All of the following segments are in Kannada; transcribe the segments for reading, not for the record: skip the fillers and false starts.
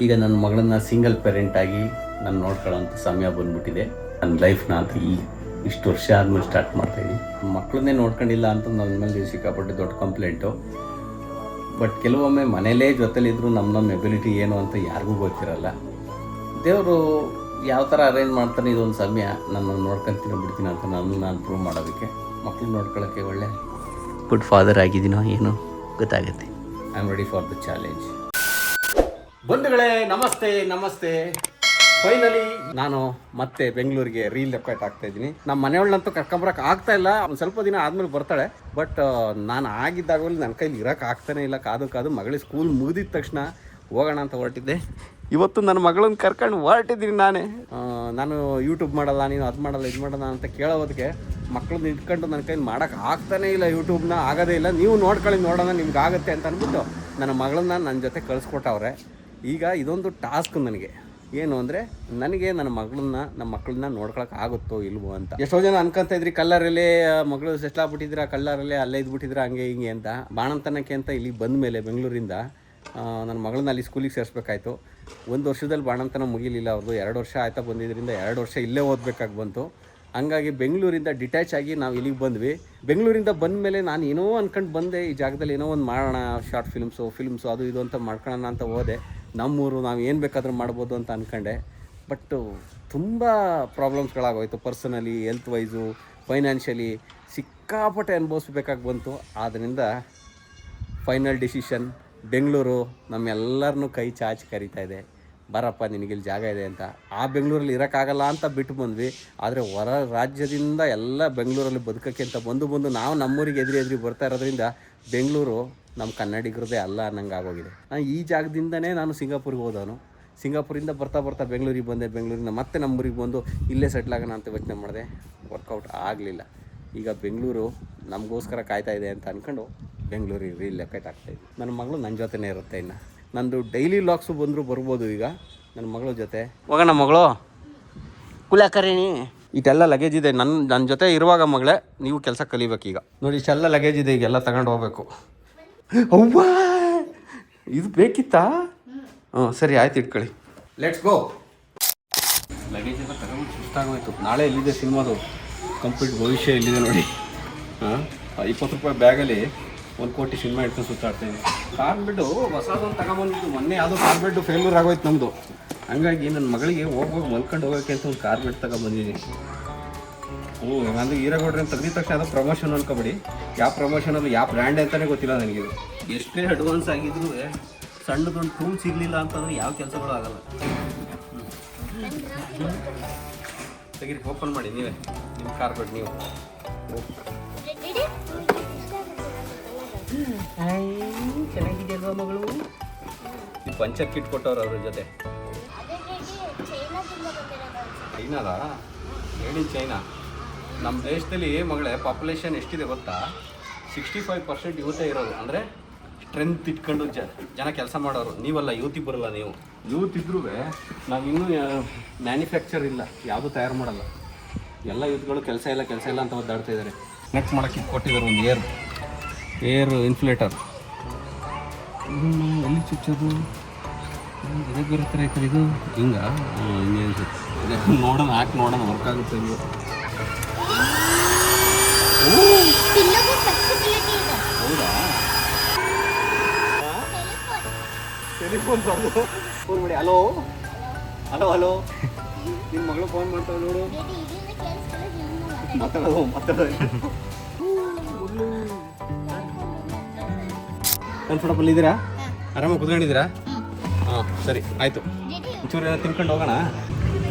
ಈಗ ನನ್ನ ಮಗಳನ್ನ ಸಿಂಗಲ್ ಪೇರೆಂಟ್ ಆಗಿ ನಾನು ನೋಡ್ಕೊಳ್ಳೋಂಥ ಸಮಯ ಬಂದ್ಬಿಟ್ಟಿದೆ. ನನ್ನ ಲೈಫ್ನ ಅಂತ ಈಗ ಇಷ್ಟು ವರ್ಷ ಆದಮೇಲೆ ಸ್ಟಾರ್ಟ್ ಮಾಡ್ತಾಯಿದ್ದೀನಿ. ಮಕ್ಕಳನ್ನೇ ನೋಡ್ಕೊಂಡಿಲ್ಲ ಅಂತ ನನ್ನ ಮೇಲೆ ಸಿಕ್ಕಾಪಟ್ಟೆ ದೊಡ್ಡ ಕಂಪ್ಲೇಂಟು. ಬಟ್ ಕೆಲವೊಮ್ಮೆ ಮನೇಲೇ ಜೊತೆಲಿದ್ರು ನಮ್ಮ ಎಬಿಲಿಟಿ ಏನು ಅಂತ ಯಾರಿಗೂ ಗೊತ್ತಿರಲ್ಲ. ದೇವರು ಯಾವ ಥರ ಅರೇಂಜ್ ಮಾಡ್ತಾನೆ, ಇದೊಂದು ಸಮಯ ನಾನು ನೋಡ್ಕೊತೀನಿ ಬಿಡ್ತೀನಿ ಅಂತ ನಾನು ಪ್ರೂವ್ ಮಾಡೋದಕ್ಕೆ. ಮಕ್ಕಳು ನೋಡ್ಕೊಳ್ಳೋಕ್ಕೆ ಒಳ್ಳೆ ಗುಡ್ ಫಾದರ್ ಆಗಿದ್ದೀನೋ ಏನೋ ಗೊತ್ತಾಗುತ್ತೆ. I am ready for the challenge. ಬಂಧುಗಳೇ, ನಮಸ್ತೆ. ಫೈನಲಿ ನಾನು ಮತ್ತೆ ಬೆಂಗಳೂರಿಗೆ ರೀಲೊಕೇಟ್ ಆಗ್ತಾ ಇದ್ದೀನಿ. ನಮ್ಮ ಮನೆಯೊಳನ್ನಂತೂ ಕರ್ಕೊಂಬರಕ್ಕೆ ಆಗ್ತಾ ಇಲ್ಲ. ಒಂದು ಸ್ವಲ್ಪ ದಿನ ಆದಮೇಲೆ ಬರ್ತಾಳೆ. ಬಟ್ ನಾನು ಆಗಿದ್ದಾಗಲೂ ನನ್ನ ಕೈಲಿ ಇರೋಕ್ಕೆ ಆಗ್ತಾನೆ ಇಲ್ಲ. ಕಾದು ಮಗಳಿಗೆ ಸ್ಕೂಲ್ ಮುಗಿದಿದ ತಕ್ಷಣ ಹೋಗೋಣ ಅಂತ ಹೊರಟಿದ್ದೆ. ಇವತ್ತು ನನ್ನ ಮಗಳನ್ನ ಕರ್ಕೊಂಡು ಹೊರಟಿದ್ದೀನಿ ನಾನು ಯೂಟ್ಯೂಬ್ ಮಾಡಲ್ಲ, ನೀನು ಅದು ಮಾಡಲ್ಲ ಇದು ಮಾಡಲ್ಲ ಅಂತ ಕೇಳೋದಕ್ಕೆ ಮಕ್ಕಳನ್ನ ಇಟ್ಕೊಂಡು ನನ್ನ ಕೈಲಿ ಮಾಡೋಕ್ಕೆ ಆಗ್ತಾನೇ ಇಲ್ಲ. ಯೂಟ್ಯೂಬ್ನ ಆಗೋದೇ ಇಲ್ಲ. ನೀವು ನೋಡೋಣ ನಿಮ್ಗೆ ಆಗುತ್ತೆ ಅಂತ ಅಂದ್ಬಿಟ್ಟು ನನ್ನ ಮಗಳನ್ನ ನನ್ನ ಜೊತೆ ಕಳಿಸ್ಕೊಟ್ಟವ್ರೆ. ಈಗ ಇದೊಂದು ಟಾಸ್ಕ್ ನನಗೆ. ಏನು ಅಂದರೆ ನನಗೆ ನಮ್ಮ ಮಕ್ಕಳನ್ನ ನೋಡ್ಕೊಳಕ್ಕೆ ಆಗುತ್ತೋ ಇಲ್ವೋ ಅಂತ. ಎಷ್ಟೋ ಜನ ಅನ್ಕೊಂತ ಇದ್ರಿ ಕಲ್ಲರಲ್ಲೇ ಮಗಳು ಸೆಟ್ಲ್ ಆಗ್ಬಿಟ್ಟಿದ್ದೀರಾ, ಕಲ್ಲರಲ್ಲೇ ಅಲ್ಲೇ ಇದ್ಬಿಟ್ಟಿದ್ದೀರಾ, ಹಂಗೆ ಹಿಂಗೆ ಅಂತ. ಬಾಣಂತನಕ್ಕೆ ಅಂತ ಇಲ್ಲಿಗೆ ಬಂದ ಮೇಲೆ ಬೆಂಗಳೂರಿಂದ ನನ್ನ ಮಗಳನ್ನ ಅಲ್ಲಿ ಸ್ಕೂಲಿಗೆ ಸೇರಿಸ್ಬೇಕಾಯ್ತು. 1 ವರ್ಷದಲ್ಲಿ ಬಾಣಂತನ ಮುಗಿಲಿಲ್ಲ ಅವ್ರದ್ದು. 2 ವರ್ಷ ಆಯ್ತಾ ಬಂದಿದ್ದರಿಂದ 2 ವರ್ಷ ಇಲ್ಲೇ ಓದಬೇಕಾಗಿ ಬಂತು. ಹಂಗಾಗಿ ಬೆಂಗಳೂರಿಂದ ಡಿಟ್ಯಾಚ್ ಆಗಿ ನಾವು ಇಲ್ಲಿಗೆ ಬಂದ್ವಿ. ಬೆಂಗಳೂರಿಂದ ಬಂದ ಮೇಲೆ ನಾನು ಏನೋ ಅಂದ್ಕೊಂಡು ಬಂದೆ, ಈ ಜಾಗದಲ್ಲಿ ಏನೋ ಒಂದು ಮಾಡೋಣ, ಶಾರ್ಟ್ ಫಿಲ್ಮ್ಸು ಅದು ಇದು ಅಂತ ಮಾಡ್ಕೊಳ್ಳೋಣ ಅಂತ ಹೋದೆ. ನಮ್ಮೂರು, ನಾವು ಏನು ಬೇಕಾದರೂ ಮಾಡ್ಬೋದು ಅಂತ ಅಂದ್ಕೊಂಡೆ. ಬಟ್ಟು ತುಂಬ ಪ್ರಾಬ್ಲಮ್ಸ್ಗಳಾಗೋಯ್ತು. ಪರ್ಸನಲಿ, ಹೆಲ್ತ್ ವೈಸು, ಫೈನಾನ್ಷಿಯಲಿ ಸಿಕ್ಕಾಪಟ್ಟೆ ಅನುಭವಿಸ್ಬೇಕಾಗಿ ಬಂತು. ಆದ್ದರಿಂದ ಫೈನಲ್ ಡಿಸಿಷನ್ ಬೆಂಗಳೂರು ನಮ್ಮೆಲ್ಲರನ್ನೂ ಕೈ ಚಾಚಿ ಕರೀತಾ ಇದೆ. ಬರಪ್ಪ ನಿನಗಿಲ್ಲಿ ಜಾಗ ಇದೆ ಅಂತ. ಆ ಬೆಂಗಳೂರಲ್ಲಿ ಇರೋಕ್ಕಾಗಲ್ಲ ಅಂತ ಬಿಟ್ಟು ಬಂದ್ವಿ. ಆದರೆ ಹೊರ ರಾಜ್ಯದಿಂದ ಎಲ್ಲ ಬೆಂಗಳೂರಲ್ಲಿ ಬದುಕೋಕ್ಕೆ ಅಂತ ಬಂದು ನಾವು ನಮ್ಮೂರಿಗೆ ಎದುರಿ ಬರ್ತಾ ಇರೋದ್ರಿಂದ ಬೆಂಗಳೂರು ನಮ್ಮ ಕನ್ನಡಿಗರದೇ ಅಲ್ಲ ಅನ್ನಂಗೆ ಆಗೋಗಿದೆ. ಈ ಜಾಗದಿಂದನೇ ನಾನು ಸಿಂಗಾಪುರಿಗೆ ಹೋದವನು. ಸಿಂಗಾಪುರಿಂದ ಬರ್ತಾ ಬೆಂಗಳೂರಿಗೆ ಬಂದೆ. ಬೆಂಗಳೂರಿಂದ ಮತ್ತೆ ನಮ್ಮೂರಿಗೆ ಬಂದು ಇಲ್ಲೇ ಸೆಟ್ಲ್ ಆಗೋಣ ಅಂತ ಯೋಚನೆ ಮಾಡಿದೆ. ವರ್ಕೌಟ್ ಆಗಲಿಲ್ಲ. ಈಗ ಬೆಂಗಳೂರು ನಮಗೋಸ್ಕರ ಕಾಯ್ತಾ ಇದೆ ಅಂತ ಅಂದ್ಕೊಂಡು ಬೆಂಗಳೂರಿಗೆ ರೀಲೊಕೇಟ್ ಆಗ್ತಾಯಿದ್ವಿ. ನನ್ನ ಮಗಳು ನನ್ನ ಜೊತೆನೇ ಇರುತ್ತೆ. ಇನ್ನು ನಂದು ಡೈಲಿ ವ್ಲಾಗ್ಸು ಬಂದರೂ ಬರ್ಬೋದು. ಈಗ ನನ್ನ ಮಗಳ ಜೊತೆ ಹೋಗೋಣ. ಮಗಳು ಕುಲಾಕರೇಣಿ ಇದೆಲ್ಲ ಲಗೇಜ್ ಇದೆ. ನನ್ನ ಜೊತೆ ಇರುವಾಗ ಮಗಳೇ ನೀವು ಕೆಲಸ ಕಲಿಬೇಕು. ಈಗ ನೋಡಿ, ಇಷ್ಟೆಲ್ಲ ಲಗೇಜ್ ಇದೆ. ಈಗೆಲ್ಲ ತಗೊಂಡು ಹೋಗ್ಬೇಕು. ಅವ್ವ, ಇದು ಬೇಕಿತ್ತಾ? ಸರಿ ಆಯ್ತು, ಇಟ್ಕೊಳ್ಳಿ. Let's go. ಲಗೇಜ್ ಎಲ್ಲ ತಗೊಂಡು ಸುಸ್ತಾಗೋಯ್ತು. ನಾಳೆ ಎಲ್ಲಿದೆ ಸಿನಿಮಾದು ಕಂಪ್ಲೀಟ್ ಭವಿಷ್ಯ ಎಲ್ಲಿದೆ ನೋಡಿ. 20 ರೂಪಾಯಿ ಬ್ಯಾಗಲ್ಲಿ 1 ಕೋಟಿ ಸಿನಿಮಾ ಇಟ್ಕೊಂಡು ಸುತ್ತಾಡ್ತಾಯಿದ್ದೀನಿ. ಕಾರ್ಬೆಡ್ಡು ಹೊಸದೊಂದು ತಗೊಂಬಂದಿದ್ದು. ಮೊನ್ನೆ ಯಾವುದೋ ಕಾರ್ಬೆಡ್ಡು ಫೇಲ್ಯೂರ್ ಆಗೋಯ್ತು ನಮ್ಮದು. ಹಂಗಾಗಿ ನನ್ನ ಮಗಳಿಗೆ ಹೋಗಿ ಮಲ್ಕೊಂಡು ಹೋಗೋಕ್ಕೆ ಅಂತ ಒಂದು ಕಾರ್ಬೆಡ್ ತಗೊಂಬಂದಿದ್ದೀನಿ. ನಂದು ಹೀರೋಗೌಡ್ರೆ ಅಂತ ತೆಗ್ದಿದ ತಕ್ಷಣ ಅದು ಪ್ರಮೋಷನ್ ಅನ್ಕೋಬೇಡಿ. ಯಾವ ಪ್ರಮೋಷನಲ್ಲಿ ಯಾವ ಬ್ರ್ಯಾಂಡ್ ಅಂತಲೇ ಗೊತ್ತಿಲ್ಲ ನನಗಿದು. ಎಷ್ಟೇ ಅಡ್ವಾನ್ಸ್ ಆಗಿದ್ರೂ ಸಣ್ಣದೊಂದು ಟೂಲ್ ಸಿಗಲಿಲ್ಲ ಅಂತಂದರೆ ಯಾವ ಕೆಲಸಗಳು ಆಗಲ್ಲ. ತೆಗೀರಿ, ಓಪನ್ ಮಾಡಿ ನೀವೇ ನಿಮ್ಮ ಕಾರ್ಬೆಡ್ ನೀವು. ಚೆನ್ನಾಗಿದೆ ಅಲ್ವಾ ಮಗಳು? ಈ ಪಂಚರ್ ಕಿಟ್ ಕೊಟ್ಟವ್ರು ಅದ್ರ ಜೊತೆ. ಚೈನಾದ ಹೇಳಿ. ಚೈನಾ ನಮ್ಮ ದೇಶದಲ್ಲಿ ಮಗಳೇ ಪಾಪ್ಯುಲೇಷನ್ ಎಷ್ಟಿದೆ ಗೊತ್ತಾ? 65% ಯೂತೇ ಇರೋದು. ಅಂದರೆ ಸ್ಟ್ರೆಂತ್ ಇಟ್ಕೊಂಡು ಜನ ಕೆಲಸ ಮಾಡೋರು. ನೀವಲ್ಲ, ಯೂತ್ ಬರಲ್ಲ. ನೀವು ಯೂತ್ ಇದ್ರೂ ನಾವಿನ್ನೂ ಮ್ಯಾನುಫ್ಯಾಕ್ಚರ್ ಇಲ್ಲ, ಯಾವುದೂ ತಯಾರು ಮಾಡಲ್ಲ. ಎಲ್ಲ ಯೂತ್ಗಳು ಕೆಲಸ ಇಲ್ಲ ಅಂತ ಒದ್ದಾಡ್ತಾ ಇದ್ದಾರೆ. ನೆಕ್ಸ್ಟ್ ಮಾಡೋಕ್ಕೆ ಕೊಟ್ಟಿದ್ದಾರೆ ಒಂದು ಏರ್ ಇನ್ಫ್ಲೇಟರ್. ಎಲ್ಲಿ ಚುಚ್ಚೋದು? ಇದೇ ಬೇರೆ ಥರ ಐತೆ ಇದು. ಹಿಂಗ ಹಿಂಗೆ ಅನ್ಸುತ್ತೆ. ನೋಡೋಣ, ಹಾಕಿ ನೋಡೋಣ ವರ್ಕ್ ಆಗುತ್ತೆ ಇಲ್ವ. ಹೌದಾ? ಟೆಲಿಫೋನ್ ಫೋನ್ ಮಾಡಿ. ಹಲೋ ನಿಮ್ಮ ಮಗಳು ಫೋನ್ ಮಾಡ್ತಾವೆ ನೋಡು. ಮಾತಾಡೋದು ಕನ್ಫರ್ಟಬಲ್ ಇದ್ದೀರಾ? ಆರಾಮಾಗಿ ಕುತ್ಕೊಂಡಿದ್ದೀರಾ? ಹಾಂ, ಸರಿ ಆಯಿತು. ಒಂಚೂರು ಏನೋ ತಿನ್ಕೊಂಡು ಹೋಗೋಣ.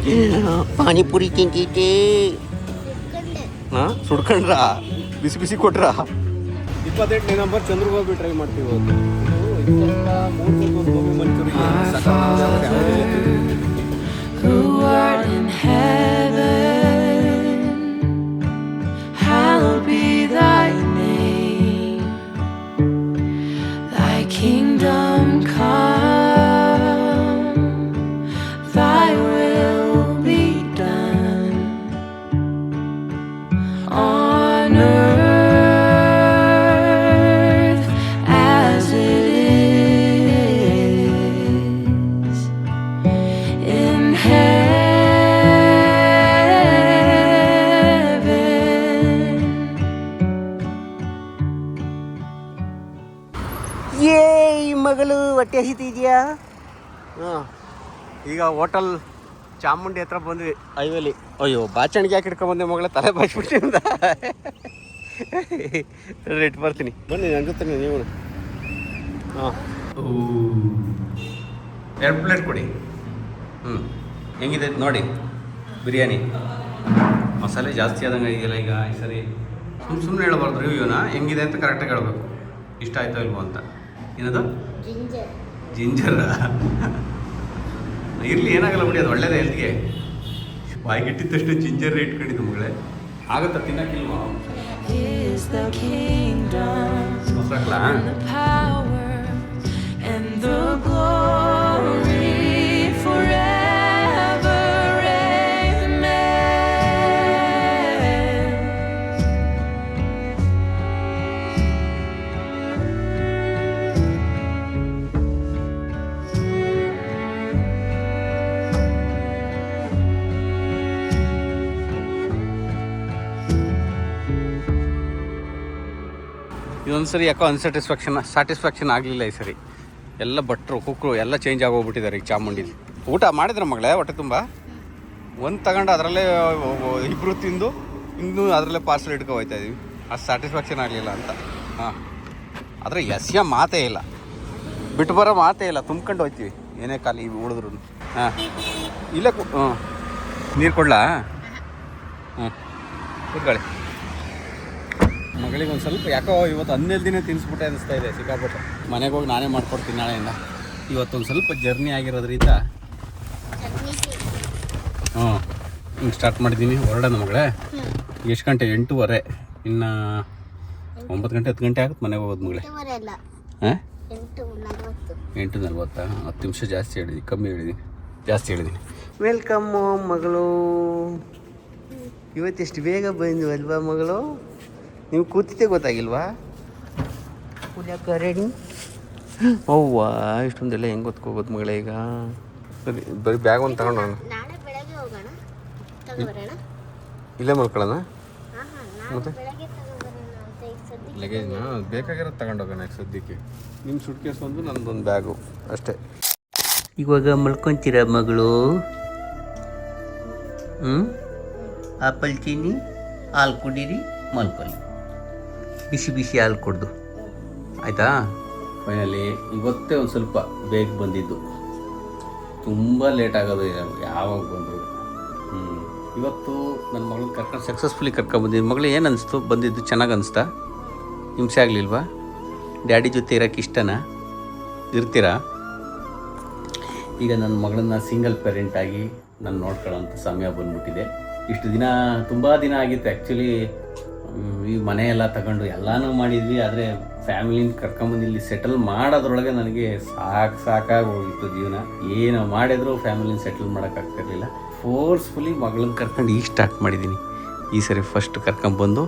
ಪಾನಿಪುರಿ ತಿಂತೈತೆ. ಹಾಂ, ಸುಡ್ಕೊಂಡ್ರಾ? ಬಿಸಿ ಕೊಟ್ರಾ? 28ನೇ ನಂಬರ್ ಚಂದ್ರಗೋಬಿ ಟ್ರೈ ಮಾಡ್ತೀವಿ. Kingdom come, thy will be done on earth as it is ಹೊಟ್ಟೆ ಹಸಿತಿದೆಯಾ? ಹಾಂ, ಈಗ ಹೋಟೆಲ್ ಚಾಮುಂಡಿ ಹತ್ರ ಬಂದ್ವಿ ಹೈವೇಲಿ. ಅಯ್ಯೋ, ಬಾಚಣಿಗೆ ಯಾಕೆ ಹಿಡ್ಕೊಂಬಂದೆ ಮಗಳ, ತಲೆ ಬಾಚ್ಬಿಟ್ಟಿಂದ. ರೇಟ್ ಬರ್ತೀನಿ ಬನ್ನಿ, ನಂಗುತ್ತೀನಿ ನೀವು. ಹಾಂ, 2 ಪ್ಲೇಟ್ ಕೊಡಿ. ಹೆಂಗಿದೆ ನೋಡಿ ಬಿರಿಯಾನಿ. ಮಸಾಲೆ ಜಾಸ್ತಿ ಆದಂಗೆ ಇದೆಯಲ್ಲ ಈಗ ಈ ಸರಿ. ಸುಮ್ಮನೆ ಹೇಳಬಾರ್ದು ರಿವ್ಯೂನ, ಹೆಂಗಿದೆ ಅಂತ ಕರೆಕ್ಟಾಗಿ ಹೇಳಬೇಕು. ಇಷ್ಟ ಆಯಿತೋ ಇಲ್ವೋ ಅಂತ. ಏನದು ಜಿಂಜರ್ ಇರಲಿ, ಏನಾಗಲ್ಲ ಬಿಡಿ, ಅದು ಒಳ್ಳೇದೇ ಹೆಲ್ತ್ಗೆ. ಬಾಯಿಗಿಟ್ಟಿದ್ದಷ್ಟು ಜಿಂಜರ್ ಇಟ್ಕೊಂಡಿದ್ದು ಮಗಳೇ. ಆಗುತ್ತಾ ತಿನ್ನಕ್ಕಿಲ್ವಾ? is the kingdom ಮೊಸರಾಕ್ಲಾ? and the power and the glory forever. Amen. ಇದೊಂದು ಸರಿ ಯಾಕೋ ಸ್ಯಾಟಿಸ್ಫ್ಯಾಕ್ಷನ್ ಆಗಲಿಲ್ಲ ಈ ಸರಿ. ಎಲ್ಲ ಭಟ್ರು ಕುಕ್ಕರು ಎಲ್ಲ ಚೇಂಜ್ ಆಗೋಗ್ಬಿಟ್ಟಿದ್ದಾರೆ ಈಗ ಚಾಮುಂಡಿಲಿ. ಊಟ ಮಾಡಿದ್ರೆ ಮಗಳೇ ಹೊಟ್ಟೆ ತುಂಬ? ಒಂದು ತಗೊಂಡು ಅದರಲ್ಲೇ ಇಬ್ಬರು ತಿಂದು ಇನ್ನೂ ಅದರಲ್ಲೇ ಪಾರ್ಸಲ್ ಹಿಡ್ಕೊ ಹೋಗ್ತಾ ಇದೀವಿ. ಅಷ್ಟು ಸ್ಯಾಟಿಸ್ಫ್ಯಾಕ್ಷನ್ ಆಗಲಿಲ್ಲ ಅಂತ. ಹಾಂ, ಆದರೆ ಎಸ್ಯ ಮಾತೇ ಇಲ್ಲ, ಬಿಟ್ಟು ಬರೋ ಮಾತೇ ಇಲ್ಲ, ತುಂಬ್ಕೊಂಡು ಹೋಗ್ತೀವಿ ಏನೇ ಖಾಲಿ ಉಳಿದ್ರು. ಹಾಂ, ಇಲ್ಲೇ ನೀರು ಕೊಡ್ಲಾ? ಕೂತ್ಕೊಳ್ಳಿ. ಮಗಳಿಗೆ ಒಂದು ಸ್ವಲ್ಪ ಯಾಕೋ ಇವತ್ತು 11 ದಿನ ತಿನ್ನಿಸ್ಬಿಟ್ಟೆ ಅನಿಸ್ತಾ ಇದೆ ಸಿಕ್ಕಾಪಟ್ಟೆ. ಮನೆಗೆ ಹೋಗಿ ನಾನೇ ಮಾಡ್ಕೊಡ್ತೀನಿ ನಾಳೆಯಿಂದ. ಇವತ್ತೊಂದು ಸ್ವಲ್ಪ ಜರ್ನಿ ಆಗಿರೋದ್ರಿಂದ ಹಿಂಗೆ ಸ್ಟಾರ್ಟ್ ಮಾಡಿದ್ದೀನಿ. ಹೊರಡೋಣ ಮಗಳೇ. ಎಷ್ಟು ಗಂಟೆ? 8:30. ಇನ್ನು 9 ಗಂಟೆ 10 ಗಂಟೆ ಆಗುತ್ತೆ ಮನೆಗೆ ಹೋಗೋದು ಮಗಳೇ. ಹಾಂ, 8:40. 10 ನಿಮಿಷ ಜಾಸ್ತಿ ಹೇಳಿದ್ದೀನಿ, ಕಮ್ಮಿ ಹೇಳಿದ್ದೀನಿ, ಜಾಸ್ತಿ ಹೇಳಿದ್ದೀನಿ. ವೆಲ್ಕಮ್ ಮಗಳು. ಇವತ್ತೆಷ್ಟು ಬೇಗ ಬಂದು ಅಲ್ವಾ ಮಗಳು? ನೀವು ಕೂತಿದ್ದೆ ಗೊತ್ತಾಗಿಲ್ವಾ? ರೆಡಿ? ಅವ್ವ, ಇಷ್ಟೊಂದೆಲ್ಲ ಹೆಂಗೆ ಗೊತ್ಕೋಗೋದು ಮಗಳೇ ಈಗ? ಸರಿ, ಬರೀ ಬ್ಯಾಗ್ ಒಂದು ತಗೊಂಡೋಣ. ಇಲ್ಲೇ ಮಲ್ಕೊಳ್ಳೋಣ ಮತ್ತೆ? ಲಗೇಜ್ನ ಬೇಕಾಗಿರೋದು ತಗೊಂಡೋಗೋಣ ಈಗ ಸದ್ಯಕ್ಕೆ. ನಿಮ್ಮ ಸುಟ್ ಕೇಸ್ ಒಂದು, ನನ್ನದೊಂದು ಬ್ಯಾಗು ಅಷ್ಟೇ. ಇವಾಗ ಮಲ್ಕೊತೀರ ಮಗಳು? ಆಪಲ್ ಚೀನಿ ಹಾಲು ಕುಡೀರಿ, ಮಲ್ಕೊಳ್ಳಿ. ಬಿಸಿ ಬಿಸಿ ಹಾಲು ಕುಡ್ದು ಆಯಿತಾ? ಫೈನಲಿ ಇವತ್ತೇ ಒಂದು ಸ್ವಲ್ಪ ಬೇಗ ಬಂದಿದ್ದು. ತುಂಬ ಲೇಟ್ ಆಗೋದು ಯಾವಾಗ ಬಂದರು. ಇವತ್ತು ನನ್ನ ಮಗಳು ಕರ್ಕೊಂಡು ಸಕ್ಸಸ್ಫುಲಿ ಕರ್ಕೊಂಡ್ಬಂದಿದ್ದು. ಮಗಳು ಏನು ಅನಿಸ್ತು ಬಂದಿದ್ದು? ಚೆನ್ನಾಗಿ ಅನಿಸ್ತಾ? ಹಿಂಸೆ ಆಗಲಿಲ್ವಾ? ಡ್ಯಾಡಿ ಜೊತೆ ಇರೋಕ್ಕೆ ಇಷ್ಟನಾ? ಇರ್ತೀರಾ? ಈಗ ನನ್ನ ಮಗಳನ್ನ ಸಿಂಗಲ್ ಪೇರೆಂಟಾಗಿ ನಾನು ನೋಡ್ಕೊಳ್ಳೋಂಥ ಸಮಯ ಬಂದ್ಬಿಟ್ಟಿದೆ. ಇಷ್ಟು ದಿನ ತುಂಬ ದಿನ ಆಗಿತ್ತು ಆ್ಯಕ್ಚುಲಿ. ಈ ಮನೆಯೆಲ್ಲ ತಗೊಂಡು ಎಲ್ಲನೂ ಮಾಡಿದ್ವಿ, ಆದರೆ ಫ್ಯಾಮಿಲಿನ ಕರ್ಕೊಂಬಂದು ಇಲ್ಲಿ ಸೆಟಲ್ ಮಾಡೋದ್ರೊಳಗೆ ನನಗೆ ಸಾಕಾಗಿ ಹೋಗಿತ್ತು ಜೀವನ. ಏನು ಮಾಡಿದ್ರು ಫ್ಯಾಮಿಲಿನ ಸೆಟಲ್ ಮಾಡೋಕ್ಕಾಗ್ತಿರ್ಲಿಲ್ಲ. ಫೋರ್ಸ್ಫುಲಿ ಮಗಳನ್ನ ಕರ್ಕೊಂಡು ಈಗ ಸ್ಟಾರ್ಟ್ ಮಾಡಿದ್ದೀನಿ. ಈ ಸರಿ ಫಸ್ಟ್ ಕರ್ಕೊಂಬಂದು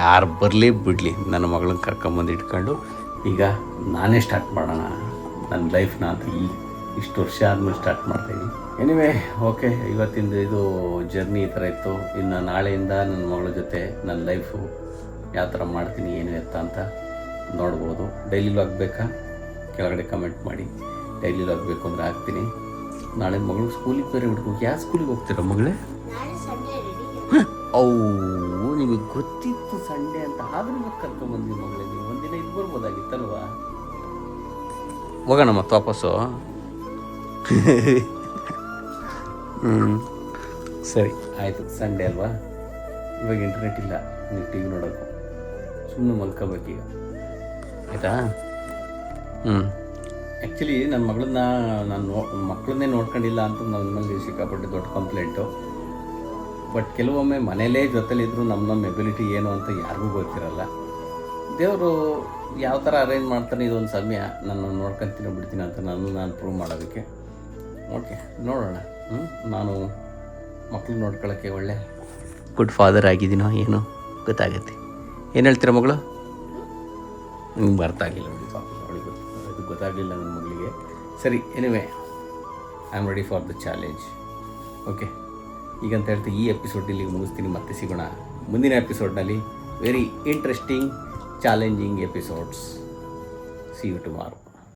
ಯಾರು ಬರಲಿ ಬಿಡಲಿ ನನ್ನ ಮಗಳನ್ನ ಕರ್ಕೊಂಬಂದು ಇಟ್ಕೊಂಡು ಈಗ ನಾನೇ ಸ್ಟಾರ್ಟ್ ಮಾಡೋಣ ನನ್ನ ಲೈಫ್ನ ಅಂತ ಇಷ್ಟು ವರ್ಷ ಆದಮೇಲೆ ಸ್ಟಾರ್ಟ್ ಮಾಡ್ತಾಯಿದ್ದೀನಿ. ಎನಿವೇ ಓಕೆ, ಇವತ್ತಿಂದ ಇದು ಜರ್ನಿ ಈ ಥರ ಇತ್ತು. ಇನ್ನು ನಾಳೆಯಿಂದ ನನ್ನ ಮಗಳ ಜೊತೆ ನನ್ನ ಲೈಫು ಯಾವ ಥರ ಮಾಡ್ತೀನಿ ಏನು ಎತ್ತ ಅಂತ ನೋಡ್ಬೋದು. ಡೈಲಿ ಲಾಗ್ ಬೇಕಾ? ಕೆಳಗಡೆ ಕಮೆಂಟ್ ಮಾಡಿ. ಡೈಲಿ ಲಾಗ್ ಬೇಕು ಅಂದರೆ ಹಾಕ್ತೀನಿ. ನಾಳೆ ಮಗಳು ಸ್ಕೂಲಿಗೆ ಬೇರೆ ಬಿಡ್ಬೇಕು. ಯಾವ ಸ್ಕೂಲಿಗೆ ಹೋಗ್ತೀರ ಮಗಳೇ? ಅವು ನಿಮಗೆ ಗೊತ್ತಿತ್ತು ಸಂಡೇ ಅಂತ, ಆದ್ರೂ ಕರ್ಕೊಂಬಂದ್ವಿ ಮಗಳೇ. ನೀವು ಒಂದಿನ ಇದು ಬರ್ಬೋದಾಗಿತ್ತಲ್ವಾ? ಹೋಗೋಣ ಮತ್ತೆ ವಾಪಸ್ಸು. ಸರಿ ಆಯಿತು, ಸಂಡೇ ಅಲ್ವಾ? ಇವಾಗ ಇಂಟರ್ನೆಟ್ ಇಲ್ಲ, ನೀವು ಟಿ ವಿ ನೋಡೋಕ್ಕೂ ಸುಮ್ಮನೆ ಮಲ್ಕೋಬೇಕೀಗ, ಆಯಿತಾ? ಆ್ಯಕ್ಚುಲಿ ನನ್ನ ಮಗಳನ್ನ ಮಕ್ಕಳನ್ನೇ ನೋಡ್ಕೊಂಡಿಲ್ಲ ಅಂತ ನನ್ನ ಮೇಲೆ ಸಿಕ್ಕಾಪಟ್ಟೆ ದೊಡ್ಡ ಕಂಪ್ಲೇಂಟು. ಬಟ್ ಕೆಲವೊಮ್ಮೆ ಮನೇಲೇ ಜೊತೆಲಿದ್ರು ನಮ್ಮ ಎಬಿಲಿಟಿ ಏನು ಅಂತ ಯಾರಿಗೂ ಗೊತ್ತಿರಲ್ಲ. ದೇವರು ಯಾವ ಥರ ಅರೇಂಜ್ ಮಾಡ್ತಾನೆ, ಇದೊಂದು ಸಮಯ ನಾನು ನೋಡ್ಕೊತೀನಿ ಬಿಡ್ತೀನಿ ಅಂತ ನಾನು ಪ್ರೂವ್ ಮಾಡೋದಕ್ಕೆ. ಓಕೆ, ನೋಡೋಣ. ನಾನು ಮಕ್ಕಳು ನೋಡ್ಕೊಳ್ಳೋಕ್ಕೆ ಒಳ್ಳೆ ಗುಡ್ ಫಾದರ್ ಆಗಿದ್ದೀನೋ ಏನೋ ಗೊತ್ತಾಗುತ್ತೆ. ಏನು ಹೇಳ್ತೀರ ಮಗಳು? ನಿಮ್ಗೆ ಅರ್ಥ ಆಗಿಲ್ಲ ನೋಡಿ, ಅವಳಿಗೆ ಅದು ಗೊತ್ತಾಗಲಿಲ್ಲ ನನ್ನ ಮಗಳಿಗೆ. ಸರಿ, anyway I am ready for the challenge. Okay, ಈಗಂತ ಹೇಳ್ತಾ ಈ ಎಪಿಸೋಡ್ ಇಲ್ಲಿಗೆ ಮುಗಿಸ್ತೀನಿ. ಮತ್ತೆ ಸಿಗೋಣ ಮುಂದಿನ ಎಪಿಸೋಡ್ನಲ್ಲಿ. Very interesting challenging episodes. See you tomorrow.